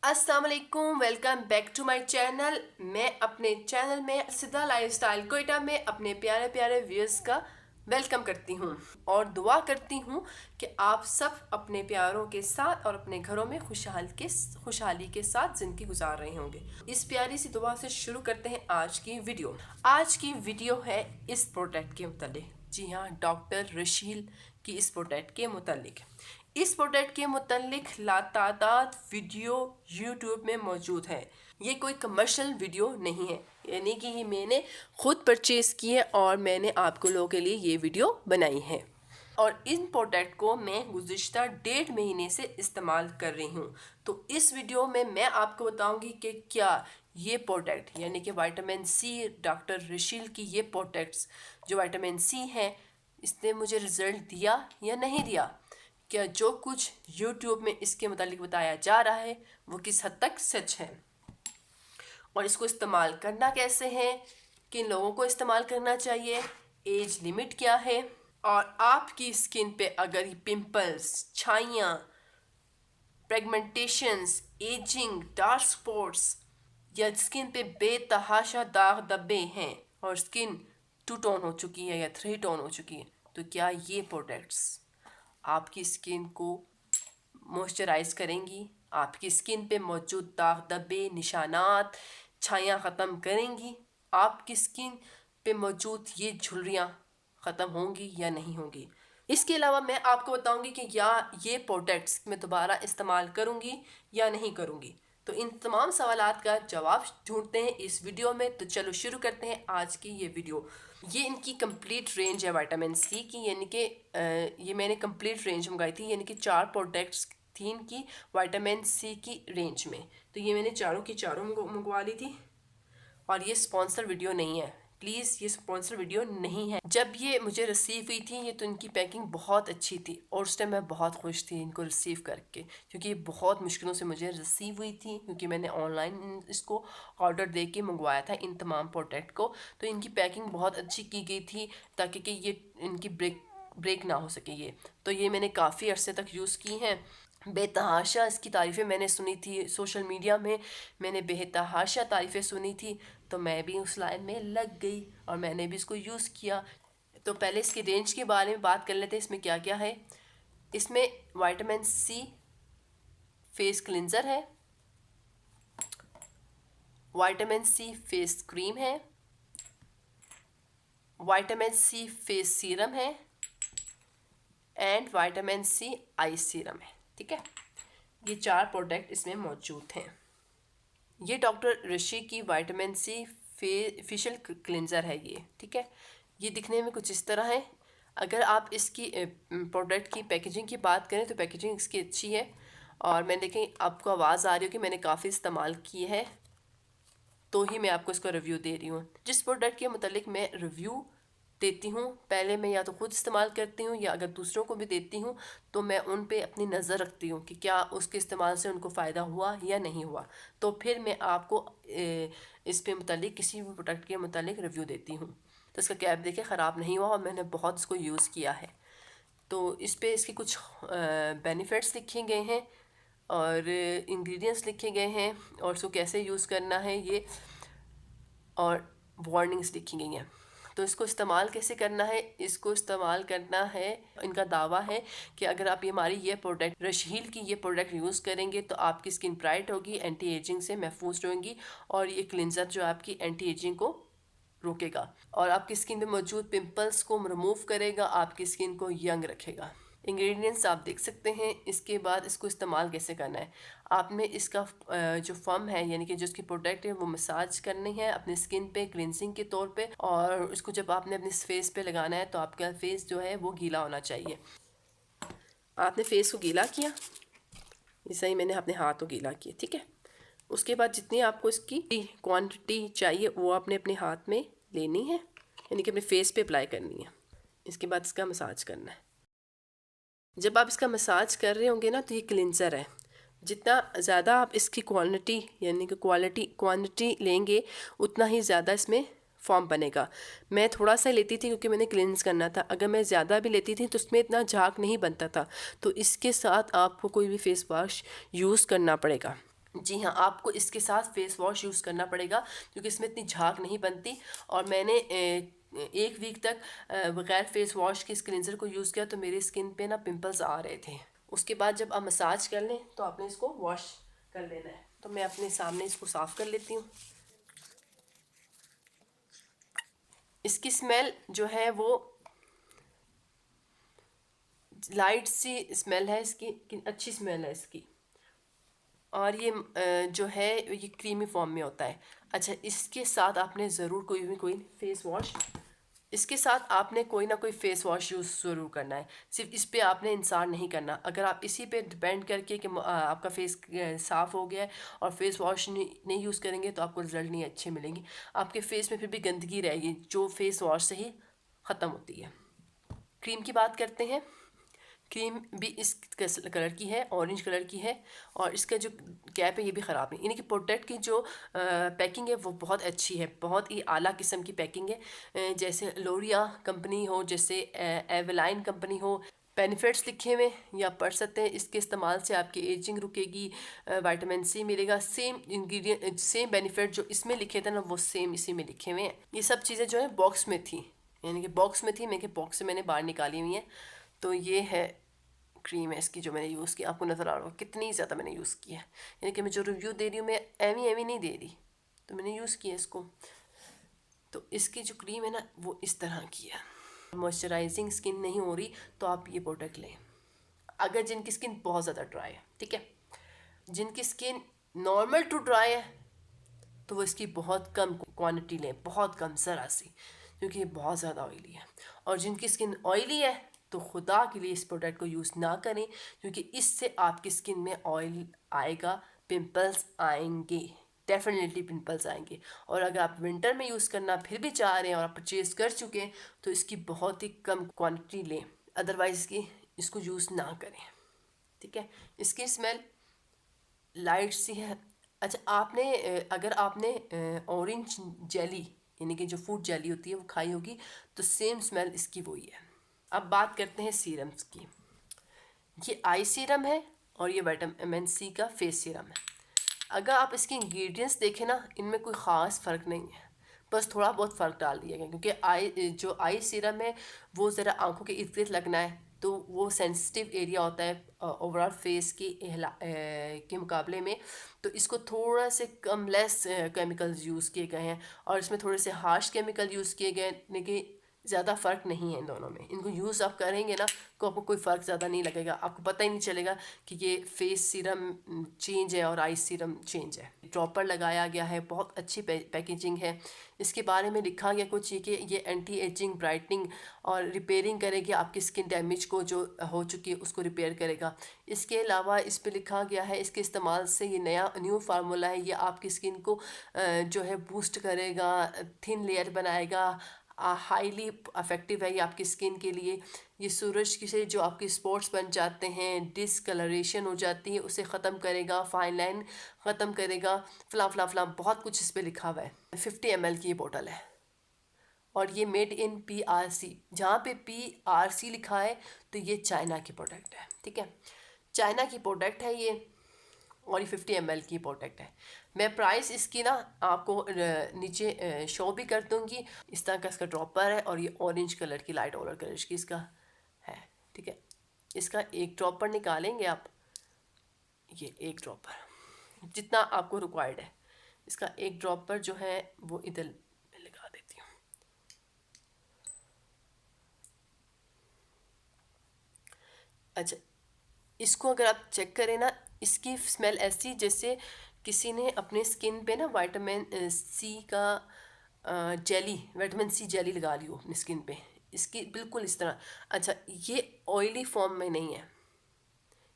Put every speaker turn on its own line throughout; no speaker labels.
अस्सलाम वालेकुम, welcome back to my channel. मैं अपने चैनल में सिद्धा लाइफस्टाइल कोयटा में अपने प्यारे प्यारे व्यूअर्स का वेलकम करती हूँ और दुआ करती हूँ कि आप सब अपने प्यारों के साथ और अपने घरों में खुशहाली के साथ ज़िंदगी गुजार रहे होंगे। इस प्यारी सी दुआ से शुरू करते हैं आज की वीडियो। आज की वीडियो है इस प्रोडक्ट के मुतालिक। जी हाँ, डॉक्टर रशील की इस प्रोडक्ट के मुतालिक। इस प्रोडक्ट के मुतालिक लातादाद वीडियो यूट्यूब में मौजूद है। ये कोई कमर्शियल वीडियो नहीं है, यानी कि ये मैंने खुद परचेज़ की है और मैंने आपको लोगों के लिए ये वीडियो बनाई है। और इन प्रोडक्ट को मैं गुज़िश्ता 1.5 महीने से इस्तेमाल कर रही हूँ। तो इस वीडियो में मैं आपको बताऊंगी कि क्या ये प्रोडक्ट यानी कि विटामिन सी, डॉक्टर रशील की ये प्रोडक्ट्स जो विटामिन सी हैं, इसने मुझे रिज़ल्ट दिया या नहीं दिया। क्या जो कुछ YouTube में इसके मुतालिक बताया जा रहा है वो किस हद तक सच है, और इसको इस्तेमाल करना कैसे है, किन लोगों को इस्तेमाल करना चाहिए, एज लिमिट क्या है, और आपकी स्किन पे अगर ये पिंपल्स, छाइयाँ, पिगमेंटेशंस, एजिंग, डार्क स्पॉट्स या स्किन पे बेतहाशा दाग धब्बे हैं और स्किन 2 टोन हो चुकी है या 3 टोन हो चुकी है, तो क्या ये प्रोडक्ट्स आपकी स्किन को मॉइस्चराइज करेंगी, आपकी स्किन पे मौजूद दाग धब्बे, निशानात, छाइयाँ ख़त्म करेंगी, आपकी स्किन पे मौजूद ये झुर्रियाँ ख़त्म होंगी या नहीं होंगी। इसके अलावा मैं आपको बताऊंगी कि या ये प्रोडक्ट्स मैं दोबारा इस्तेमाल करूंगी या नहीं करूंगी। तो इन तमाम सवालात का जवाब ढूंढते हैं इस वीडियो में। तो चलो शुरू करते हैं आज की ये वीडियो। ये इनकी कंप्लीट रेंज है विटामिन सी की, यानी कि ये मैंने कंप्लीट रेंज मंगाई थी, यानी कि 4 प्रोडक्ट्स थी इनकी विटामिन सी की रेंज में। तो ये मैंने चारों की चारों मंगवा ली थी और ये स्पॉन्सर वीडियो नहीं है, प्लीज़ ये स्पॉन्सर वीडियो नहीं है। जब ये मुझे रिसीव हुई थी ये तो इनकी पैकिंग बहुत अच्छी थी और उस टाइम मैं बहुत खुश थी इनको रिसीव करके, क्योंकि ये बहुत मुश्किलों से मुझे रिसीव हुई थी, क्योंकि मैंने ऑनलाइन इसको ऑर्डर दे के मंगवाया था इन तमाम प्रोडक्ट को। तो इनकी पैकिंग बहुत अच्छी की गई थी ताकि कि ये इनकी ब्रेक ना हो सके ये। तो ये मैंने काफ़ी अरसे तक यूज़ की हैं। बेतहाशा इसकी तारीफ़ें मैंने सुनी थी सोशल मीडिया में, मैंने बेतहाशा तारीफ़ें सुनी थी, तो मैं भी उस लाइन में लग गई और मैंने भी इसको यूज़ किया। तो पहले इसकी रेंज के बारे में बात कर लेते हैं, इसमें क्या क्या है। इसमें विटामिन सी फेस क्लिनज़र है, विटामिन सी फेस क्रीम है, विटामिन सी फेस सीरम है and vitamin C eye serum है। ठीक है, ये 4 प्रोडक्ट इसमें मौजूद हैं। ये डॉक्टर ऋषि की विटामिन सी फेशियल क्लिनज़र है ये। ठीक है, ये दिखने में कुछ इस तरह है। अगर आप इसकी प्रोडक्ट की पैकेजिंग की बात करें तो पैकेजिंग इसकी अच्छी है, और मैं देखें आपको आवाज़ आ रही हो कि मैंने काफ़ी इस्तेमाल की है तो ही मैं आपको इसका रिव्यू दे रही हूँ। जिस प्रोडक्ट के मतलब मैं रिव्यू देती हूँ, पहले मैं या तो खुद इस्तेमाल करती हूँ या अगर दूसरों को भी देती हूँ तो मैं उन पे अपनी नज़र रखती हूँ कि क्या उसके इस्तेमाल से उनको फ़ायदा हुआ या नहीं हुआ, तो फिर मैं आपको इस पे मुतालिक किसी भी प्रोडक्ट के मुतालिक रिव्यू देती हूँ। तो इसका कैप देखें ख़राब नहीं हुआ और मैंने बहुत इसको यूज़ किया है। तो इस पे इसके कुछ बेनिफिट्स लिखे गए हैं और इंग्रेडिएंट्स लिखे गए हैं और इसको कैसे यूज़ करना है ये, और वार्निंग्स लिखी गई हैं। तो इसको इस्तेमाल कैसे करना है, इसको इस्तेमाल करना है, इनका दावा है कि अगर आप हमारी ये प्रोडक्ट रशील की ये प्रोडक्ट यूज़ करेंगे तो आपकी स्किन ब्राइट होगी, एंटी एजिंग से महफूज रहेंगी, और ये क्लिनज़र जो आपकी एंटी एजिंग को रोकेगा और आपकी स्किन में मौजूद पिंपल्स को रिमूव करेगा, आपकी स्किन को यंग रखेगा। इंग्रेडिएंट्स आप देख सकते हैं। इसके बाद इसको इस्तेमाल कैसे करना है, आपने इसका जो फॉर्म है यानी कि जो इसकी प्रोडक्ट है वो मसाज करनी है अपनी स्किन पे क्लिनजिंग के तौर पे, और इसको जब आपने अपने फेस पे लगाना है तो आपका फेस जो है वो गीला होना चाहिए। आपने फेस को गीला किया, ऐसा ही मैंने अपने हाथ को गीला किया। ठीक है, उसके बाद जितनी आपको इसकी क्वांटिटी चाहिए वो आपने अपने हाथ में लेनी है, यानी कि अपने फेस पे अप्लाई करनी है। इसके बाद इसका मसाज करना है। जब आप इसका मसाज कर रहे होंगे ना तो ये क्लिनज़र है, जितना ज़्यादा आप इसकी क्वांटिटी यानी कि क्वांटिटी लेंगे उतना ही ज़्यादा इसमें फॉर्म बनेगा। मैं थोड़ा सा लेती थी क्योंकि मैंने क्लिनज़ करना था, अगर मैं ज़्यादा भी लेती थी तो उसमें इतना झाग नहीं बनता था। तो इसके साथ आपको कोई भी फेस वॉश यूज़ करना पड़ेगा। जी हाँ, आपको इसके साथ फेस वॉश यूज़ करना पड़ेगा क्योंकि इसमें इतनी झाग नहीं बनती। और मैंने 1 वीक तक बगैर फेस वॉश के इस क्लिनज़र को यूज़ किया तो मेरी स्किन पे ना पिंपल्स आ रहे थे। उसके बाद जब आप मसाज कर लें तो आपने इसको वॉश कर लेना है। तो मैं अपने सामने इसको साफ़ कर लेती हूँ। इसकी स्मेल जो है वो लाइट सी स्मेल है इसकी, अच्छी स्मेल है इसकी। और ये जो है ये क्रीमी फॉर्म में होता है। अच्छा, इसके साथ आपने ज़रूर कोई फेस वॉश, इसके साथ आपने कोई ना कोई फेस वॉश यूज़ ज़रूर करना है। सिर्फ इस पे आपने इंसान नहीं करना। अगर आप इसी पे डिपेंड करके कि आपका फेस साफ़ हो गया है और फेस वॉश नहीं यूज़ करेंगे तो आपको रिजल्ट नहीं अच्छे मिलेंगे। आपके फेस में फिर भी गंदगी रहेगी जो फेस वॉश से ही ख़त्म होती है। क्रीम की बात करते हैं। क्रीम भी इस कलर की है, ऑरेंज कलर की है। और इसका जो कैप है ये भी ख़राब नहीं, यानी कि प्रोडक्ट की जो पैकिंग है वो बहुत अच्छी है, बहुत ही आला किस्म की पैकिंग है। जैसे लोरिया कंपनी हो, जैसे एवेलाइन कंपनी हो, बेनिफिट्स लिखे हुए या पढ़ सकते हैं। इसके इस्तेमाल से आपकी एजिंग रुकेगी, विटामिन सी मिलेगा, सेम इंग्रेडिएंट सेम बेनिफिट जो इसमें लिखे थे ना वो सेम इसी में लिखे हुए हैं। ये सब चीज़ें जो है बॉक्स में थी, यानी कि बॉक्स में थी, मैं बॉक्स से मैंने बाहर निकाली हुई हैं। तो ये है क्रीम है इसकी जो मैंने यूज़ की। आपको नज़र आ रहा होगा कितनी ज़्यादा मैंने यूज़ की है, यानी कि मैं जो रिव्यू दे रही हूँ मैं एवी एवी नहीं दे रही, तो मैंने यूज़ किया इसको। तो इसकी जो क्रीम है ना वो इस तरह की है। मॉइस्चराइजिंग स्किन नहीं हो रही तो आप ये प्रोडक्ट लें। अगर जिनकी स्किन बहुत ज़्यादा ड्राई है, ठीक है, जिनकी स्किन नॉर्मल टू ड्राई है तो वो इसकी बहुत कम क्वांटिटी लें, बहुत कम ज़रा सी, क्योंकि ये बहुत ज़्यादा ऑयली है। और जिनकी स्किन ऑयली है तो खुदा के लिए इस प्रोडक्ट को यूज़ ना करें, क्योंकि इससे आपकी स्किन में ऑयल आएगा, पिंपल्स आएंगे, डेफिनेटली पिंपल्स आएंगे। और अगर आप विंटर में यूज़ करना फिर भी चाह रहे हैं और आप परचेज़ कर चुके हैं तो इसकी बहुत ही कम क्वांटिटी लें, अदरवाइज़ इसको यूज़ ना करें, ठीक है। इसकी स्मेल लाइट सी है। अच्छा, आपने अगर आपने ऑरेंज जेली यानी कि जो फ्रूट जेली होती है वो खाई होगी तो सेम स्मेल इसकी वही है। अब बात करते हैं सीरम्स की। ये आई सीरम है और ये विटामिन सी का फेस सीरम है। अगर आप इसके इंग्रेडिएंट्स देखें ना, इनमें कोई ख़ास फ़र्क नहीं है, बस थोड़ा बहुत फ़र्क डाल दिया गया, क्योंकि जो आई सीरम है वो ज़रा आंखों के इर्द गिर्द लगना है, तो वो सेंसिटिव एरिया होता है ओवरऑल फेस के मुकाबले में। तो इसको थोड़ा से कम लेस केमिकल्स यूज़ किए गए हैं और इसमें थोड़े से हार्श केमिकल यूज़ किए गए, लेकिन ज़्यादा फ़र्क नहीं है इन दोनों में। इनको यूज़ आप करेंगे ना तो आपको कोई फ़र्क ज़्यादा नहीं लगेगा, आपको पता ही नहीं चलेगा कि ये फेस सीरम चेंज है और आई सीरम चेंज है। ड्रॉपर लगाया गया है, बहुत अच्छी पैकेजिंग है। इसके बारे में लिखा गया कुछ ये कि ये एंटी एजिंग, ब्राइटनिंग और रिपेयरिंग करेगी, आपकी स्किन डैमेज को जो हो चुकी है उसको रिपेयर करेगा। इसके अलावा इस पर लिखा गया है इसके इस्तेमाल से ये न्यू फार्मूला है, ये आपकी स्किन को जो है बूस्ट करेगा, थिन लेयर बनाएगा, हाईली अफेक्टिव है ये आपकी स्किन के लिए। ये सूरज की से जो आपकी स्पॉट्स बन जाते हैं, डिसकलरेशन हो जाती है, उसे ख़त्म करेगा, फाइन लाइन ख़त्म करेगा, फला फला फला बहुत कुछ इस पर लिखा हुआ है। 50 ml की ये बोतल है और ये मेड इन PRC। जहाँ पे PRC लिखा है तो ये चाइना की प्रोडक्ट है, ठीक है, चाइना की प्रोडक्ट है ये और ये 50 ml की प्रोडक्ट है। मैं प्राइस इसकी ना आपको नीचे शो भी कर दूँगी। इस तरह का इसका ड्रॉपर है और ये ऑरेंज कलर की, लाइट ऑरेंज कलर की इसका है, ठीक है। इसका एक ड्रॉपर निकालेंगे आप, ये एक ड्रॉपर जितना आपको रिक्वायर्ड है, इसका एक ड्रॉपर जो है वो इधर मैं लगा देती हूँ। अच्छा, इसको अगर आप चेक करें ना, इसकी स्मेल ऐसी जैसे किसी ने अपने स्किन पे ना विटामिन सी का जेली, विटामिन सी जेली लगा ली हो अपनी स्किन पे, इसकी बिल्कुल इस तरह। अच्छा, ये ऑयली फॉर्म में नहीं है,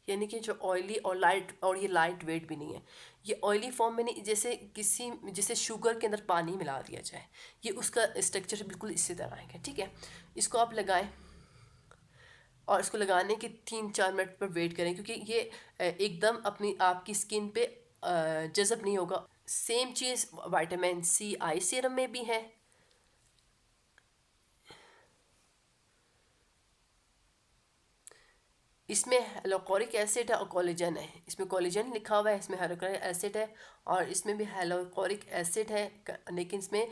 यानी कि जो ऑयली और ये लाइट वेट भी नहीं है। ये ऑयली फॉर्म में नहीं, जैसे शुगर के अंदर पानी मिला दिया जाए, ये उसका स्ट्रक्चर बिल्कुल इसी तरह है, ठीक है। इसको आप लगाएं और इसको लगाने के 3-4 मिनट पर वेट करें, क्योंकि ये एकदम अपनी आपकी स्किन पे जज़ब नहीं होगा। सेम चीज़ विटामिन सी आई सीरम में भी है। इसमें हाइलोक्लोरिक एसिड है और कोलेजन है। इसमें कोलेजन लिखा हुआ है, इसमें हाइलोक्लोरिक एसिड है, और इसमें भी हाइलोक्लोरिक एसिड है लेकिन इसमें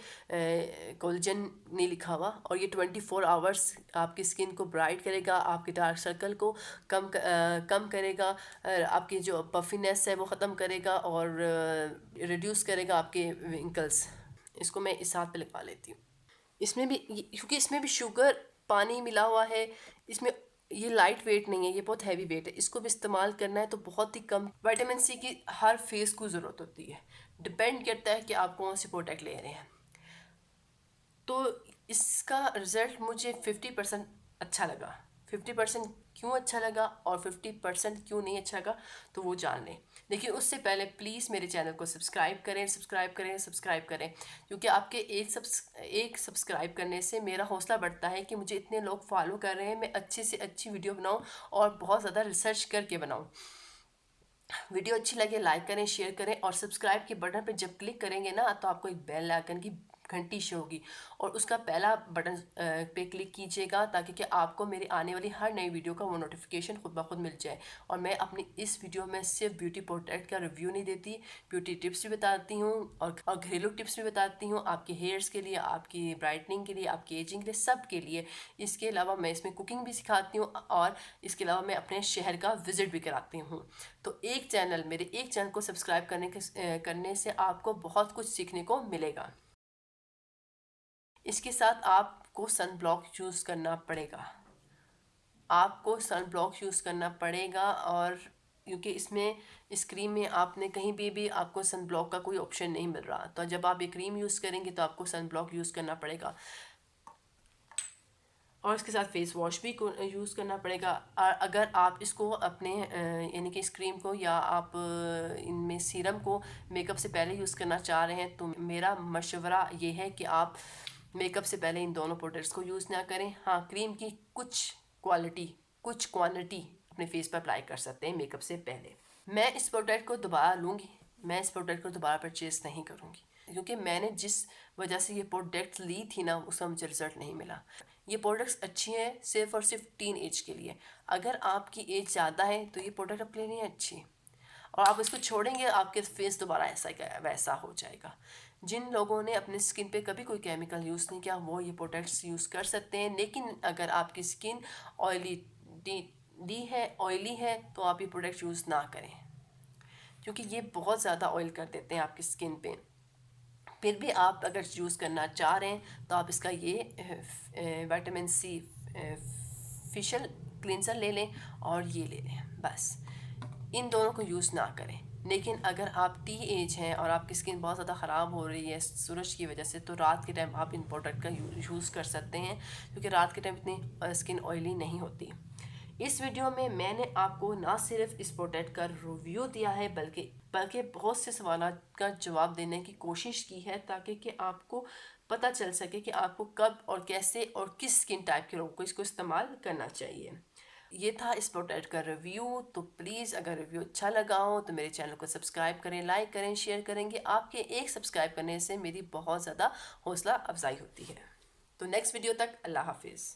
कोलेजन नहीं लिखा हुआ। और ये 24 आवर्स आपकी स्किन को ब्राइट करेगा, आपके डार्क सर्कल को कम करेगा, आपकी जो पफीनेस है वो ख़त्म करेगा, और रिड्यूस करेगा आपके विंकल्स। इसको मैं इस हाथ पे लगा लेती हूँ। इसमें भी क्योंकि इसमें भी शुगर पानी मिला हुआ है, इसमें ये लाइट वेट नहीं है, ये बहुत हैवी वेट है। इसको भी इस्तेमाल करना है तो बहुत ही कम। विटामिन सी की हर फेस को ज़रूरत होती है, डिपेंड करता है कि आप कौन सी प्रोडक्ट ले रहे हैं। तो इसका रिज़ल्ट मुझे 50% अच्छा लगा। 50% क्यों अच्छा लगा और 50% क्यों नहीं अच्छा लगा तो वो जान लें। देखिए, उससे पहले प्लीज़ मेरे चैनल को सब्सक्राइब करें, सब्सक्राइब करें, सब्सक्राइब करें, क्योंकि आपके एक सब्सक्राइब करने से मेरा हौसला बढ़ता है कि मुझे इतने लोग फॉलो कर रहे हैं, मैं अच्छे से अच्छी वीडियो बनाऊं और बहुत ज़्यादा रिसर्च करके बनाऊं। वीडियो अच्छी लगे लाइक करें, शेयर करें, और सब्सक्राइब के बटन पर जब क्लिक करेंगे ना तो आपको एक बेल आइकन की घंटी शो होगी, और उसका पहला बटन पे क्लिक कीजिएगा ताकि कि आपको मेरी आने वाली हर नई वीडियो का वो नोटिफिकेशन खुद ब खुद मिल जाए। और मैं अपनी इस वीडियो में सिर्फ ब्यूटी प्रोडक्ट का रिव्यू नहीं देती, ब्यूटी टिप्स भी बताती हूँ, और घरेलू टिप्स भी बताती हूँ, आपके हेयर्स के लिए, आपकी ब्राइटनिंग के लिए, आपकी एजिंग के लिए, सब के लिए। इसके अलावा मैं इसमें कुकिंग भी सिखाती हूँ, और इसके अलावा मैं अपने शहर का विजिट भी कराती हूँ। तो मेरे एक चैनल को सब्सक्राइब करने से आपको बहुत कुछ सीखने को मिलेगा। इसके साथ आपको सन ब्लॉक यूज़ करना पड़ेगा, आपको सन ब्लॉक यूज़ करना पड़ेगा। और क्योंकि इसमें इस क्रीम में आपने कहीं भी आपको सन ब्लॉक का कोई ऑप्शन नहीं मिल रहा, तो जब आप ये क्रीम यूज़ करेंगे तो आपको सन ब्लॉक यूज़ करना पड़ेगा। और इसके साथ फेस वॉश भी यूज़ करना पड़ेगा। अगर आप इसको अपने यानी कि इस क्रीम को या आप इनमें सीरम को मेकअप से पहले यूज़ करना चाह रहे हैं तो मेरा मशवरा ये है कि आप मेकअप से पहले इन दोनों प्रोडक्ट्स को यूज़ ना करें। हाँ, क्रीम की कुछ क्वांटिटी अपने फेस पर अप्लाई कर सकते हैं मेकअप से पहले। मैं इस प्रोडक्ट को दोबारा लूँगी, मैं इस प्रोडक्ट को दोबारा परचेज़ नहीं करूँगी, क्योंकि मैंने जिस वजह से ये प्रोडक्ट्स ली थी ना उसका मुझे रिजल्ट नहीं मिला। ये प्रोडक्ट्स अच्छी हैं सिर्फ और सिर्फ टीन एज के लिए। अगर आपकी एज ज़्यादा है तो ये प्रोडक्ट अपने लिए अच्छी, और आप इसको छोड़ेंगे आपके फेस दोबारा ऐसा वैसा हो जाएगा। जिन लोगों ने अपने स्किन पे कभी कोई केमिकल यूज़ नहीं किया वो ये प्रोडक्ट्स यूज़ कर सकते हैं, लेकिन अगर आपकी स्किन ऑयली ऑयली है तो आप ये प्रोडक्ट यूज़ ना करें, क्योंकि ये बहुत ज़्यादा ऑयल कर देते हैं आपकी स्किन पे। फिर भी आप अगर यूज़ करना चाह रहे हैं तो आप इसका ये विटामिन सी फेशियल क्लींजर ले लें और ये ले लें, बस इन दोनों को यूज़ ना करें। लेकिन अगर आप टी एज हैं और आपकी स्किन बहुत ज़्यादा ख़राब हो रही है सूरज की वजह से, तो रात के टाइम आप इन प्रोडक्ट का यूज़ कर सकते हैं, क्योंकि रात के टाइम इतनी स्किन ऑयली नहीं होती। इस वीडियो में मैंने आपको ना सिर्फ इस प्रोडक्ट का रिव्यू दिया है बल्कि बहुत से सवालों का जवाब देने की कोशिश की है, ताकि कि आपको पता चल सके कि आपको कब और कैसे और किस स्किन टाइप के लोगों को इसको इस्तेमाल करना चाहिए। ये था इस प्रोडक्ट का रिव्यू। तो प्लीज़ अगर रिव्यू अच्छा लगा हो तो मेरे चैनल को सब्सक्राइब करें, लाइक करें, शेयर करेंगे। आपके एक सब्सक्राइब करने से मेरी बहुत ज़्यादा हौसला अफजाई होती है। तो नेक्स्ट वीडियो तक अल्लाह हाफिज़।